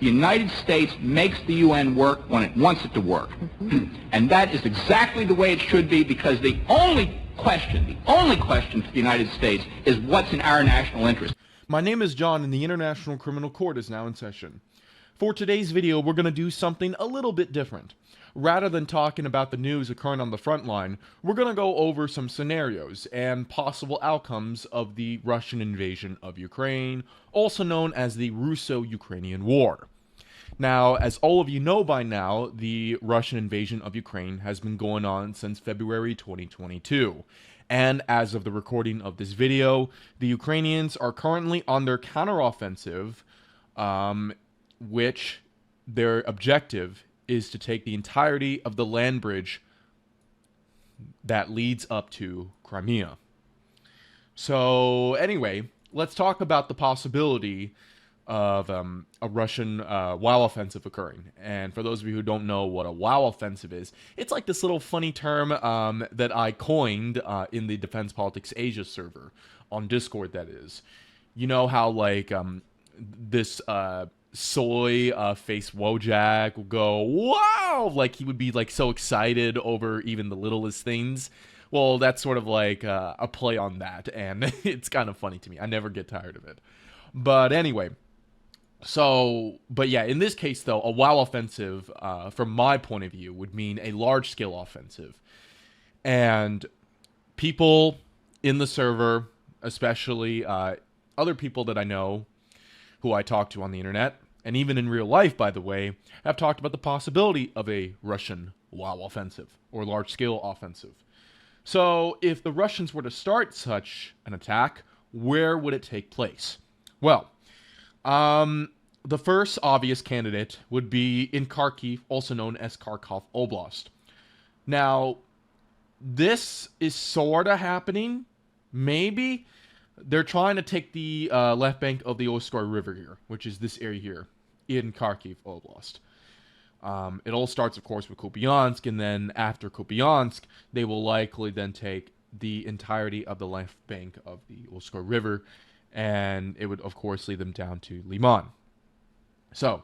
The United States makes the UN work when it wants it to work. And that is exactly the way it should be, because the only question for the United States is what's in our national interest. My name is John, and the International Criminal Court is now in session. For today's video, we're going to do something a little bit different. Rather than talking about the news occurring on the front line, we're going to go over some scenarios and possible outcomes of the Russian invasion of Ukraine, also known as the Russo-Ukrainian War. Now, as all of you know by now, the Russian invasion of Ukraine has been going on since February 2022. And as of the recording of this video, the Ukrainians are currently on their counteroffensive, which their objective is to take the entirety of the land bridge that leads up to Crimea. So anyway, let's talk about the possibility of a Russian WAOW offensive occurring. And for those of you who don't know what a WAOW offensive is, it's like this little funny term that I coined in the Defense Politics Asia server on Discord, that is. You know how like this soy face Wojak will go, wow! Like he would be like so excited over even the littlest things. Well, that's sort of like a play on that, and it's kind of funny to me. I never get tired of it. But anyway, but yeah, in this case though, a WAOW offensive, from my point of view, would mean a large-scale offensive. And people in the server, especially other people that I know, who I talk to on the internet, and even in real life, by the way, have talked about the possibility of a Russian WAOW offensive, or large-scale offensive. So, if the Russians were to start such an attack, where would it take place? Well, the first obvious candidate would be in Kharkiv, also known as Kharkov Oblast. Now, this is sort of happening, maybe. They're trying to take the left bank of the Oskar River here, which is this area here, in Kharkiv Oblast. It all starts, of course, with Kupiansk, and then after Kupiansk, they will likely then take the entirety of the left bank of the Oskar River, and it would, of course, lead them down to Liman. So,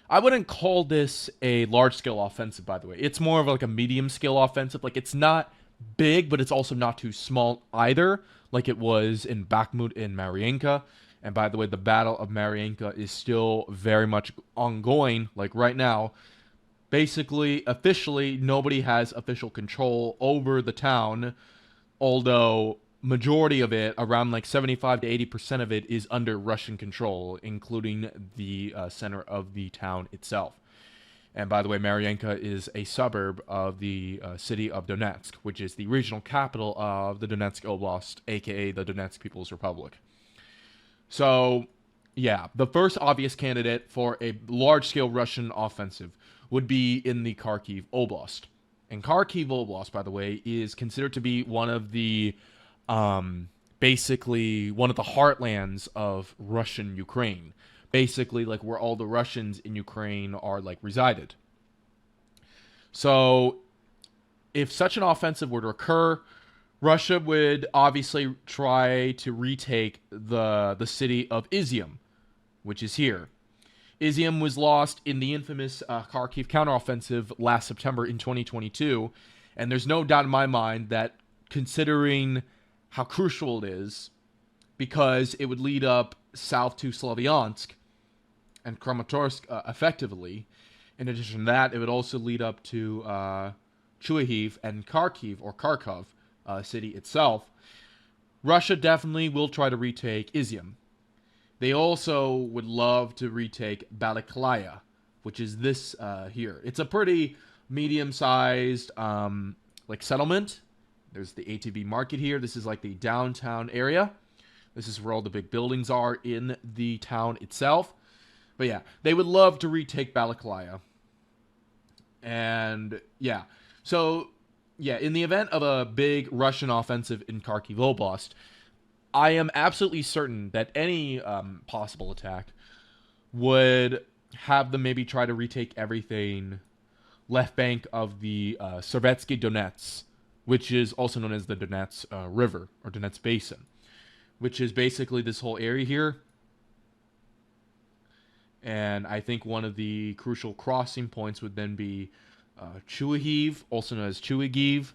I wouldn't call this a large-scale offensive, by the way. It's more of like a medium-scale offensive. Like, it's not big, but it's also not too small either, like it was in Bakhmut in Mariinka. And by the way, the Battle of Mariinka is still very much ongoing, like right now. Basically, officially, nobody has official control over the town, although majority of it, around like 75 to 80% of it, is under Russian control, including the center of the town itself. And by the way, Mariinka is a suburb of the city of Donetsk, which is the regional capital of the Donetsk Oblast, aka the Donetsk People's Republic. So, yeah, the first obvious candidate for a large-scale Russian offensive would be in the Kharkiv Oblast. And Kharkiv Oblast, by the way, is considered to be one of the, basically, one of the heartlands of Russian Ukraine. Basically, like, where all the Russians in Ukraine are, like, resided. So, if such an offensive were to occur, Russia would obviously try to retake the city of Izium, which is here. Izium was lost in the infamous Kharkiv counteroffensive last September in 2022, and there's no doubt in my mind that, considering how crucial it is, because it would lead up south to Slavyansk and Kramatorsk effectively. In addition to that, it would also lead up to Chuihiv and Kharkiv, or Kharkov, city itself. Russia definitely will try to retake Izium. They also would love to retake Balaklaya, which is this here. It's a pretty medium-sized like settlement. There's the ATV market here. This is like the downtown area. This is where all the big buildings are in the town itself. But yeah, they would love to retake Balaklaya. And yeah, so yeah, in the event of a big Russian offensive in Kharkiv Oblast, I am absolutely certain that any possible attack would have them maybe try to retake everything left bank of the Servetsky Donets, which is also known as the Donets River, or Donets Basin, which is basically this whole area here. And I think one of the crucial crossing points would then be Chuihiv, also known as Chuigiv.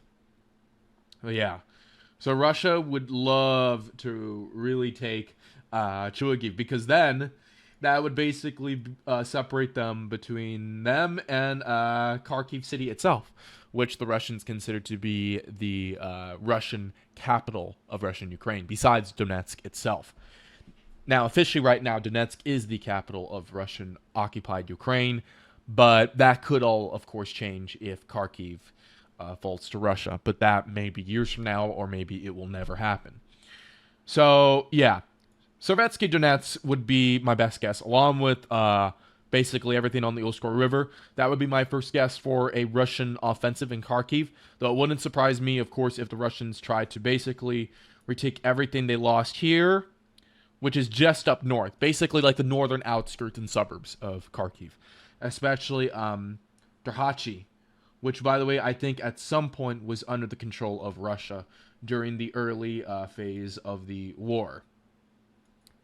But yeah. So Russia would love to really take Chuigiv, because then that would basically separate them between them and Kharkiv city itself, which the Russians consider to be the Russian capital of Russian Ukraine, besides Donetsk itself. Now, officially right now, Donetsk is the capital of Russian-occupied Ukraine, but that could all, of course, change if Kharkiv falls to Russia. But that may be years from now, or maybe it will never happen. So, yeah. Sovietsky Donetsk would be my best guess, along with basically everything on the Oskar River. That would be my first guess for a Russian offensive in Kharkiv, though it wouldn't surprise me, of course, if the Russians tried to basically retake everything they lost here, which is just up north, basically like the northern outskirts and suburbs of Kharkiv, especially Derhachi, which, by the way, I think at some point was under the control of Russia during the early phase of the war.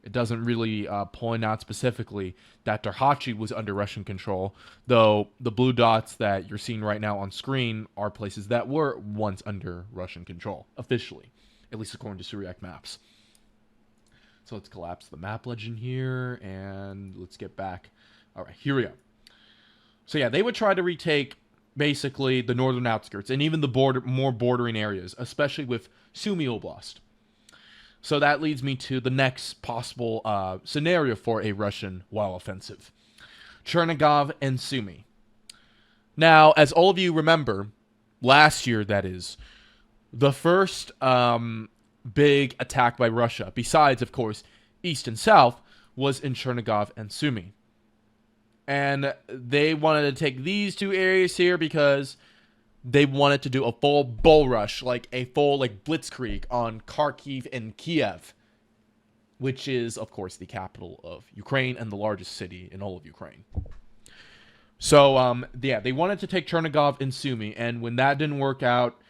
It doesn't really point out specifically that Derhachi was under Russian control, though the blue dots that you're seeing right now on screen are places that were once under Russian control, officially, at least according to Syriac maps. So let's collapse the map legend here, and let's get back. All right, here we go. So yeah, they would try to retake basically the northern outskirts and even the more bordering areas, especially with Sumy Oblast. So that leads me to the next possible scenario for a Russian WAOW offensive. Chernigov and Sumy. Now, as all of you remember, last year, that is, the first big attack by Russia, besides, of course, East and South, was in Chernigov and Sumy. And they wanted to take these two areas here because they wanted to do a full bull rush, like a full blitzkrieg on Kharkiv and Kiev, which is, of course, the capital of Ukraine and the largest city in all of Ukraine. So, yeah, they wanted to take Chernigov and Sumy, and when that didn't work out,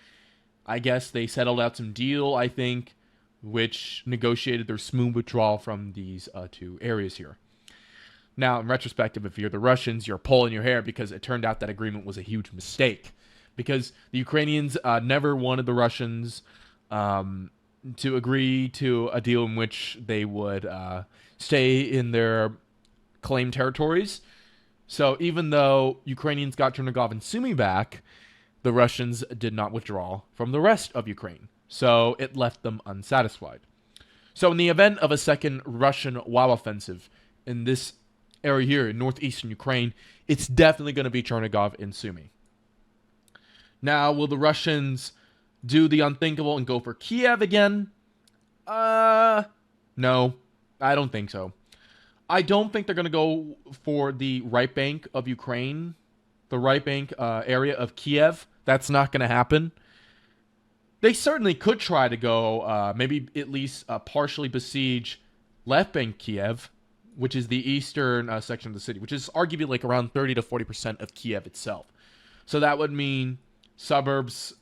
I guess they settled out some deal, I think, which negotiated their smooth withdrawal from these two areas here. Now, in retrospective, if you're the Russians, you're pulling your hair because it turned out that agreement was a huge mistake. Because the Ukrainians never wanted the Russians to agree to a deal in which they would stay in their claimed territories. So even though Ukrainians got Chernigov and Sumy back, the Russians did not withdraw from the rest of Ukraine. So it left them unsatisfied. So in the event of a second Russian WAOW offensive in this area here in northeastern Ukraine, it's definitely going to be Chernigov and Sumy. Now, will the Russians do the unthinkable and go for Kiev again? No, I don't think so. I don't think they're going to go for the right bank of Ukraine, the right bank area of Kiev. That's not going to happen. They certainly could try to go, maybe at least partially besiege left bank Kiev, which is the eastern section of the city, which is arguably around 30 to 40% of Kiev itself. So that would mean suburbs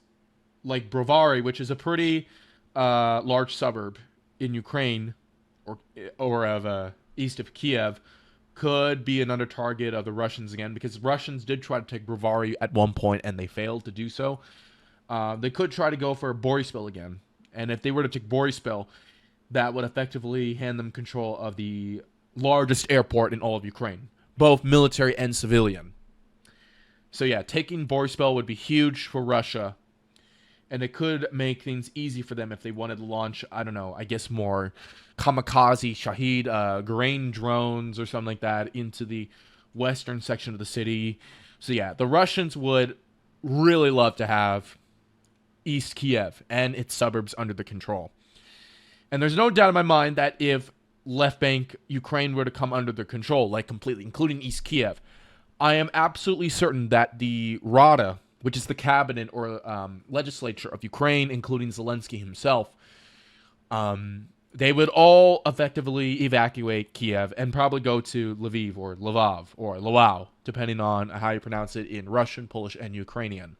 like Brovary, which is a pretty large suburb in Ukraine, or of east of Kiev, could be another target of the Russians again, because Russians did try to take Brovary at one point and they failed to do so. They could try to go for Boryspil again, and if they were to take Boryspil, that would effectively hand them control of the largest airport in all of Ukraine, both military and civilian. So yeah, taking Boryspil would be huge for Russia, and it could make things easy for them if they wanted to launch, I don't know, I guess more kamikaze, Shahid, grain drones or something like that into the western section of the city. So yeah, the Russians would really love to have East Kiev and its suburbs under the control. And there's no doubt in my mind that if left bank Ukraine were to come under their control, completely, including East Kiev, I am absolutely certain that the Rada, which is the cabinet or legislature of Ukraine, including Zelensky himself, they would all effectively evacuate Kiev and probably go to Lviv or Lvov or Lwów, depending on how you pronounce it in Russian, Polish, and Ukrainian.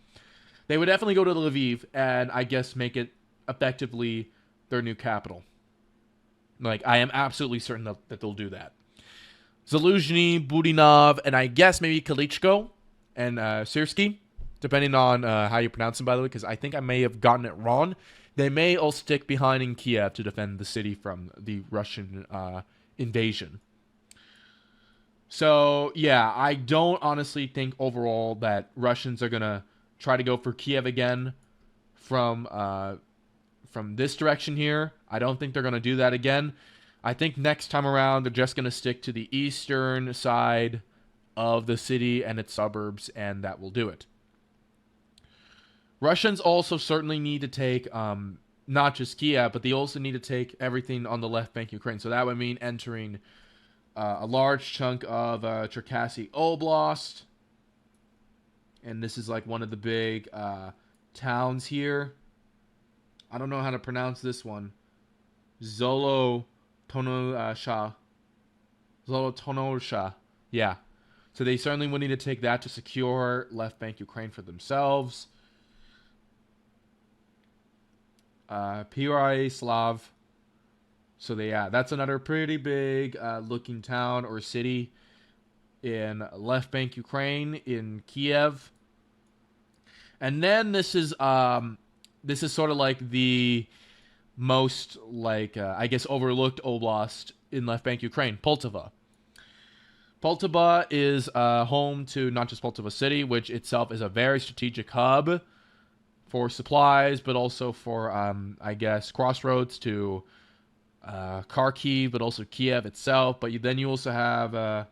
They would definitely go to Lviv and I guess make it effectively their new capital. I am absolutely certain that they'll do that. Zaluzhny, Budinov, and I guess maybe Kalichko and Syrski, depending on how you pronounce them, by the way, because I think I may have gotten it wrong. They may all stick behind in Kiev to defend the city from the Russian invasion. So, yeah, I don't honestly think overall that Russians are going to try to go for Kiev again from this direction here. I don't think they're going to do that again. I think next time around, they're just going to stick to the eastern side of the city and its suburbs, and that will do it. Russians also certainly need to take not just Kiev, but they also need to take everything on the left bank of Ukraine. So that would mean entering a large chunk of Cherkasy Oblast. And this is like one of the big towns here. I don't know how to pronounce this one. Zolotonosha. Yeah. So they certainly would need to take that to secure left bank Ukraine for themselves. Slav. So that's another pretty big looking town or city in left bank Ukraine in Kiev. And then this is sort of like the most I guess overlooked oblast in left bank Ukraine, Poltava. Poltava is home to not just Poltava City, which itself is a very strategic hub for supplies, but also for I guess crossroads to Kharkiv, but also Kiev itself. But then you also have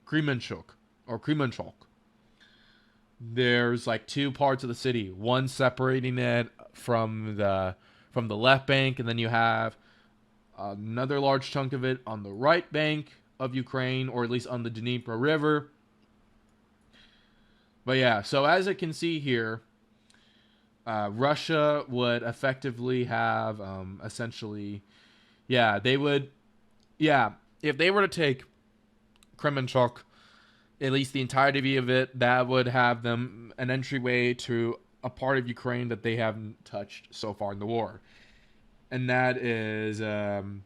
Kremenchuk. There's like two parts of the city, one separating it from the left bank, and then you have another large chunk of it on the right bank of Ukraine, or at least on the Dnieper River. But yeah, so as you can see here, Russia would effectively have essentially, if they were to take Kremenchuk, at least the entirety of it, that would have them an entryway to a part of Ukraine that they haven't touched so far in the war. And that is Kirovograd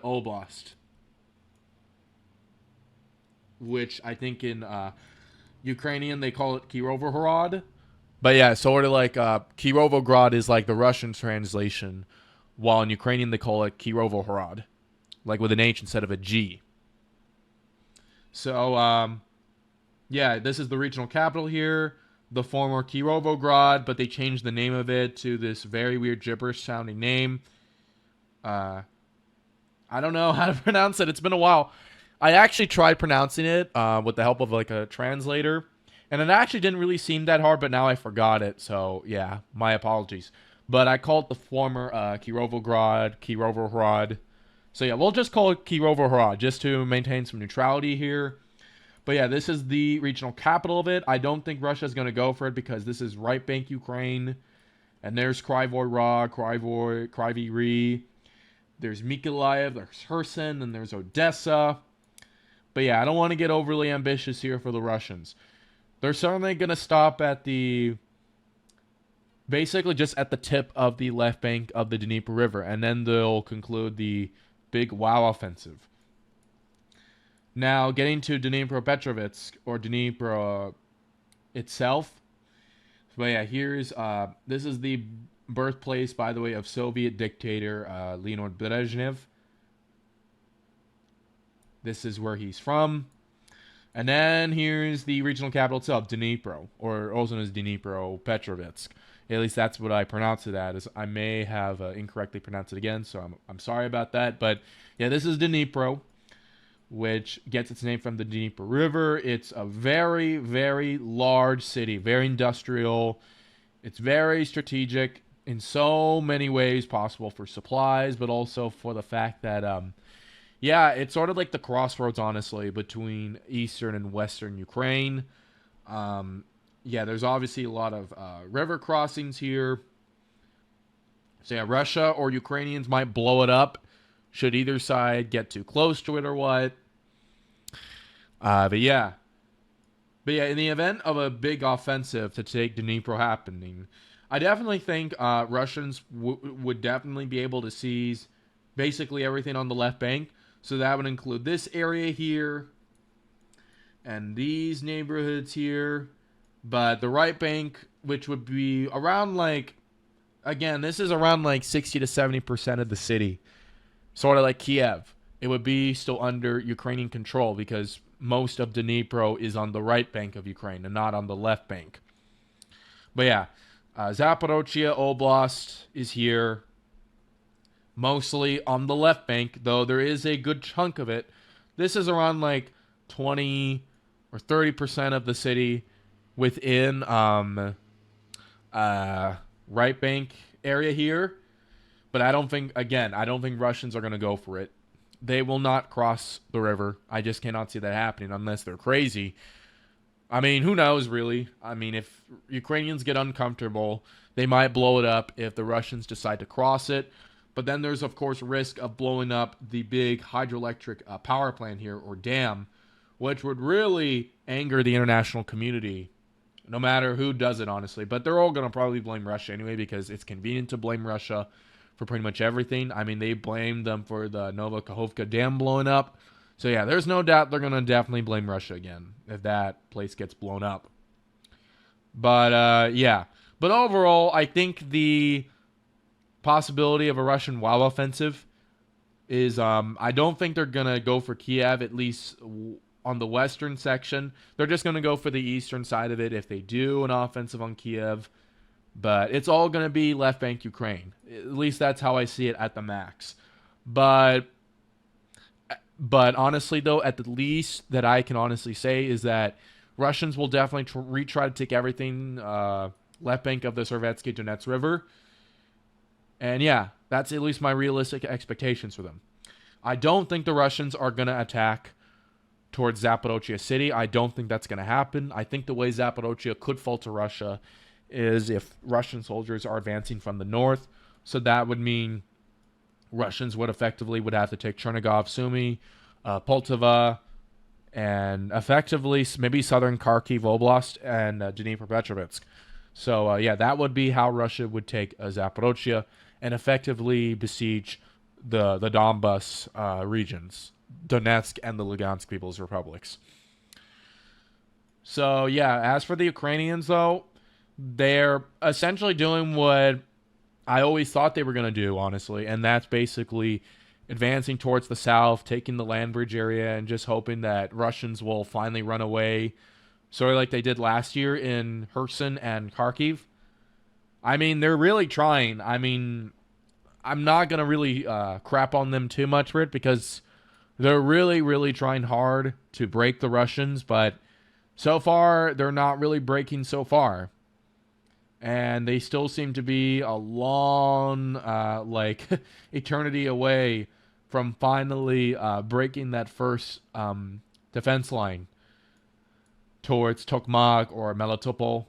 Oblast, which I think in Ukrainian they call it Kirovohrad. But yeah, sort of like Kirovograd is like the Russian translation, while in Ukrainian they call it Kirovohrad, like with an H instead of a G. So, this is the regional capital here, the former Kirovograd, but they changed the name of it to this very weird gibberish-sounding name. I don't know how to pronounce it. It's been a while. I actually tried pronouncing it with the help of like a translator, and it actually didn't really seem that hard, but now I forgot it, so yeah, my apologies. But I called the former Kirovohrad. So yeah, we'll just call it Kirovohrad just to maintain some neutrality here. But yeah, this is the regional capital of it. I don't think Russia's going to go for it because this is right bank Ukraine. And there's Kryvyi Rih. There's Mykolaiv, there's Kherson, and there's Odessa. But yeah, I don't want to get overly ambitious here for the Russians. They're certainly going to stop at basically just at the tip of the left bank of the Dnieper River. And then they'll conclude the big WAOW offensive. Now, getting to Dnipropetrovsk, or Dnipro itself. But yeah, this is the birthplace, by the way, of Soviet dictator Leonid Brezhnev. This is where he's from. And then here's the regional capital itself, Dnipro, or also known as Dnipropetrovsk. At least that's what I pronounce it as. I may have incorrectly pronounced it again, so I'm sorry about that. But yeah, this is Dnipro, which gets its name from the Dnieper River. It's a very, very large city, very industrial. It's very strategic in so many ways possible for supplies, but also for the fact that, it's sort of like the crossroads, honestly, between eastern and western Ukraine. There's obviously a lot of river crossings here. So yeah, Russia or Ukrainians might blow it up should either side get too close to it or what. But yeah, in the event of a big offensive to take Dnipro happening, I definitely think Russians would definitely be able to seize basically everything on the left bank. So that would include this area here and these neighborhoods here. But the right bank, which would be around like, again, this is around like 60 to 70% of the city, sort of like Kiev. It would be still under Ukrainian control because most of Dnipro is on the right bank of Ukraine and not on the left bank. But yeah, Zaporozhye Oblast is here, mostly on the left bank, though there is a good chunk of it. This is around like 20 or 30% of the city within right bank area here. But I don't think Russians are going to go for it. They will not cross the river. I just cannot see that happening unless they're crazy. I mean, who knows, really? I mean, if Ukrainians get uncomfortable, they might blow it up if the Russians decide to cross it. But then there's, of course, risk of blowing up the big hydroelectric power plant here, or dam, which would really anger the international community, no matter who does it, honestly. But they're all going to probably blame Russia anyway because it's convenient to blame Russia for pretty much everything. I mean, they blamed them for the Novokhovka Dam blowing up. So yeah, there's no doubt they're going to definitely blame Russia again if that place gets blown up. But yeah. But overall, I think the possibility of a Russian WAOW offensive is, I don't think they're going to go for Kiev, at least on the western section. They're just going to go for the eastern side of it if they do an offensive on Kiev. But it's all going to be left bank Ukraine. At least that's how I see it at the max. But honestly, though, at the least that I can honestly say is that Russians will definitely retry to take everything left bank of the Servetsky Donets River. And yeah, that's at least my realistic expectations for them. I don't think the Russians are going to attack towards Zaporozhye city. I don't think that's going to happen. I think the way Zaporozhye could fall to Russia is if Russian soldiers are advancing from the north. So that would mean Russians would have to take Chernigov, Sumy, Poltava, and effectively maybe southern Kharkiv Oblast and Dnipropetrovsk. So yeah, that would be how Russia would take Zaporozhye and effectively besiege the Donbas regions, Donetsk and the Lugansk People's Republics. So yeah, as for the Ukrainians, though, they're essentially doing what I always thought they were going to do, honestly, and that's basically advancing towards the south, taking the land bridge area, and just hoping that Russians will finally run away, sort of like they did last year in Kherson and Kharkiv. I mean, they're really trying. I mean, I'm not going to really crap on them too much for it because they're really, really trying hard to break the Russians, but so far, they're not really breaking so far. And they still seem to be a long, eternity away from finally breaking that first defense line towards Tokmak or Melitopol.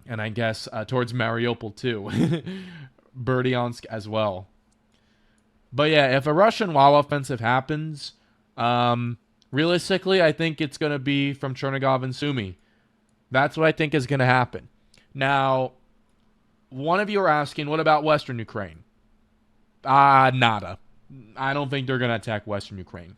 And I guess towards Mariupol, too. Berdyansk as well. But yeah, if a Russian WAOW offensive happens, realistically, I think it's going to be from Chernigov and Sumy. That's what I think is going to happen. Now, one of you are asking, what about Western Ukraine? Nada. I don't think they're going to attack Western Ukraine.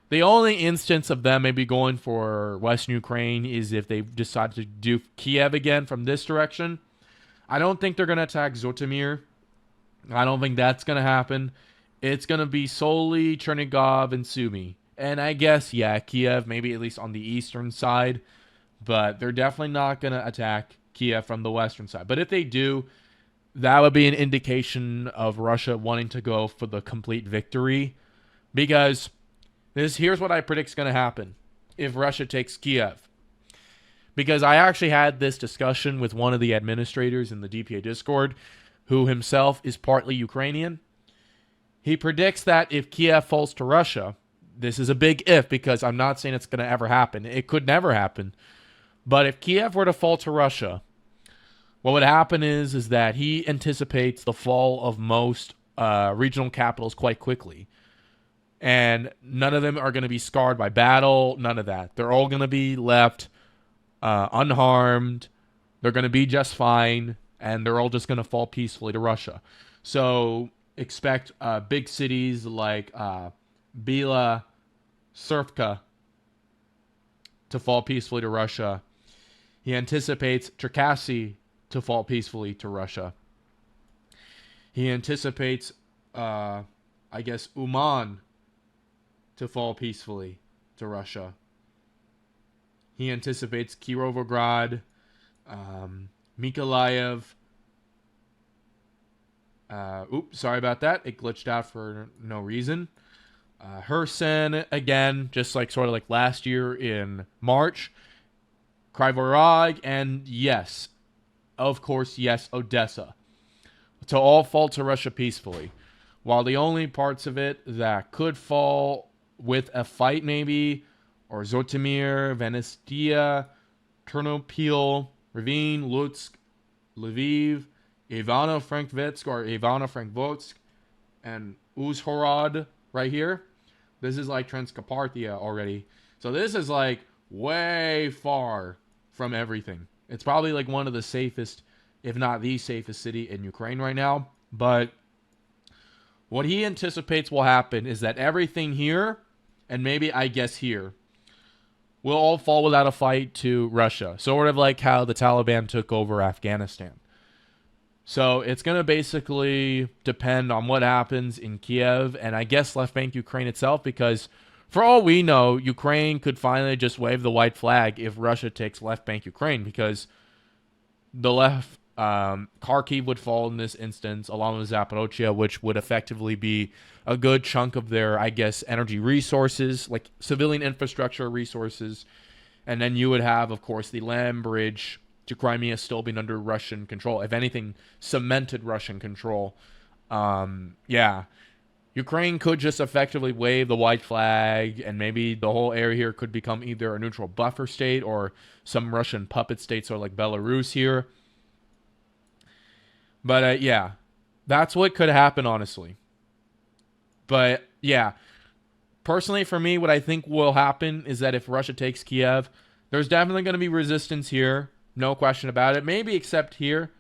The only instance of them maybe going for Western Ukraine is if they decide to do Kiev again from this direction. I don't think they're going to attack Zhytomyr. I don't think that's going to happen. It's going to be solely Chernigov and Sumy. And I guess, yeah, Kiev, maybe at least on the eastern side. But they're definitely not going to attack Kiev from the western side. But if they do, that would be an indication of Russia wanting to go for the complete victory. Because here's what I predict is going to happen if Russia takes Kiev. Because I actually had this discussion with one of the administrators in the DPA Discord, who himself is partly Ukrainian. He predicts that if Kiev falls to Russia, this is a big if because I'm not saying it's going to ever happen. It could never happen. But if Kiev were to fall to Russia, what would happen is that he anticipates the fall of most regional capitals quite quickly. And none of them are going to be scarred by battle, none of that. They're all going to be left unharmed. They're going to be just fine, and they're all just going to fall peacefully to Russia. So expect big cities like Bila Surfka to fall peacefully to Russia. He anticipates Cherkasy to fall peacefully to Russia. He anticipates, I guess, Uman to fall peacefully to Russia. He anticipates Kirovograd, Mykolaiv. Oops, sorry about that. It glitched out for no reason. Kherson, again, just like sort of like last year in March. Kryvyi, and yes, of course, yes, Odessa. To all fall to Russia peacefully. While the only parts of it that could fall with a fight maybe are Zotomir, Vanestia, Ternopil, Ravine, Lutsk, Lviv, Ivano-Frankivsk or Ivano-Frankivsk, and Uzhhorod right here. This is like Transcarpathia already. So this is like way far from everything. It's probably like one of the safest, if not the safest city in Ukraine right now. But what he anticipates will happen is that everything here, and maybe I guess here, will all fall without a fight to Russia. Sort of like how the Taliban took over Afghanistan. So it's going to basically depend on what happens in Kiev and I guess left bank Ukraine itself, because for all we know, Ukraine could finally just wave the white flag if Russia takes left bank Ukraine, because the left Kharkiv would fall in this instance, along with Zaporozhye, which would effectively be a good chunk of their, I guess, energy resources, like civilian infrastructure resources. And then you would have, of course, the land bridge to Crimea still being under Russian control. If anything, cemented Russian control. Yeah. Ukraine could just effectively wave the white flag, and maybe the whole area here could become either a neutral buffer state or some Russian puppet state, sort of like Belarus here. But yeah, that's what could happen, honestly. But yeah, personally for me, what I think will happen is that if Russia takes Kiev, there's definitely going to be resistance here. No question about it. Maybe except here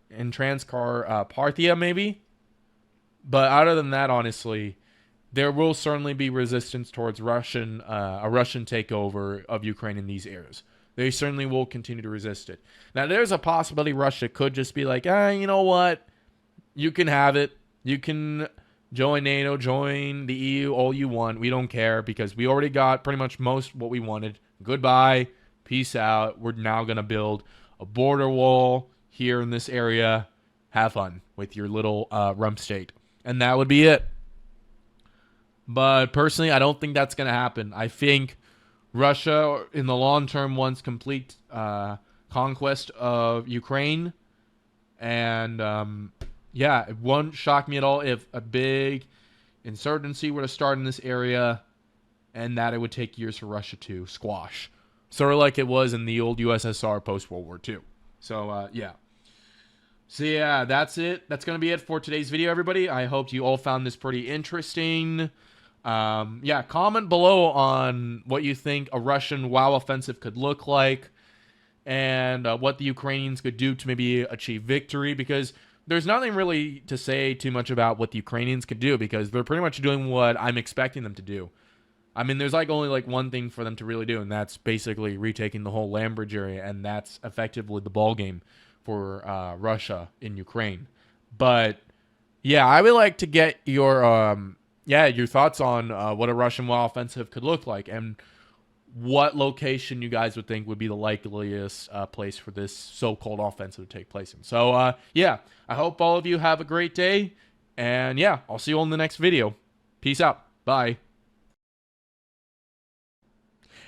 in Transcarpathia, maybe. But other than that, honestly, there will certainly be resistance towards a Russian takeover of Ukraine in these areas. They certainly will continue to resist it. Now, there's a possibility Russia could just be like, you know what? You can have it. You can join NATO, join the EU, all you want. We don't care, because we already got pretty much most what we wanted. Goodbye. Peace out. We're now going to build a border wall here in this area. Have fun with your little rump state. And that would be it. But personally, I don't think that's going to happen. I think Russia, in the long term, wants complete conquest of Ukraine. And, yeah, it won't shock me at all if a big insurgency were to start in this area, and that it would take years for Russia to squash. Sort of like it was in the old USSR post-World War II. So, yeah. So, yeah, that's it. That's going to be it for today's video, everybody. I hope you all found this pretty interesting. Yeah, comment below on what you think a Russian WAOW offensive could look like, and what the Ukrainians could do to maybe achieve victory, because there's nothing really to say too much about what the Ukrainians could do, because they're pretty much doing what I'm expecting them to do. I mean, there's only one thing for them to really do, and that's basically retaking the whole land bridge area, and that's effectively the ball game for Russia in Ukraine. But yeah, I would like to get your your thoughts on what a Russian WAOW offensive could look like, and what location you guys would think would be the likeliest place for this so-called offensive to take place in. So yeah, I hope all of you have a great day, and yeah, I'll see you all in the next video. Peace out. Bye.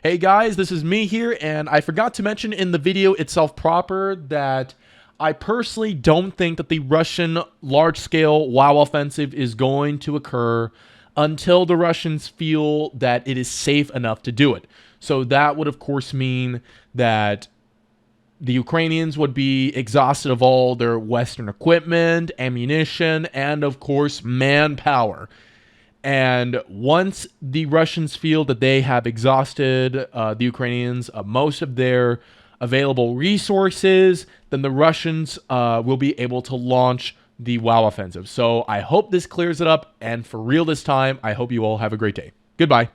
Hey guys, this is me here, and I forgot to mention in the video itself proper that I personally don't think that the Russian large-scale WAOW offensive is going to occur until the Russians feel that it is safe enough to do it. So that would, of course, mean that the Ukrainians would be exhausted of all their Western equipment, ammunition, and, of course, manpower. And once the Russians feel that they have exhausted the Ukrainians of most of their available resources, then the Russians will be able to launch the WAOW offensive. So I hope this clears it up, and for real this time, I hope you all have a great day. Goodbye.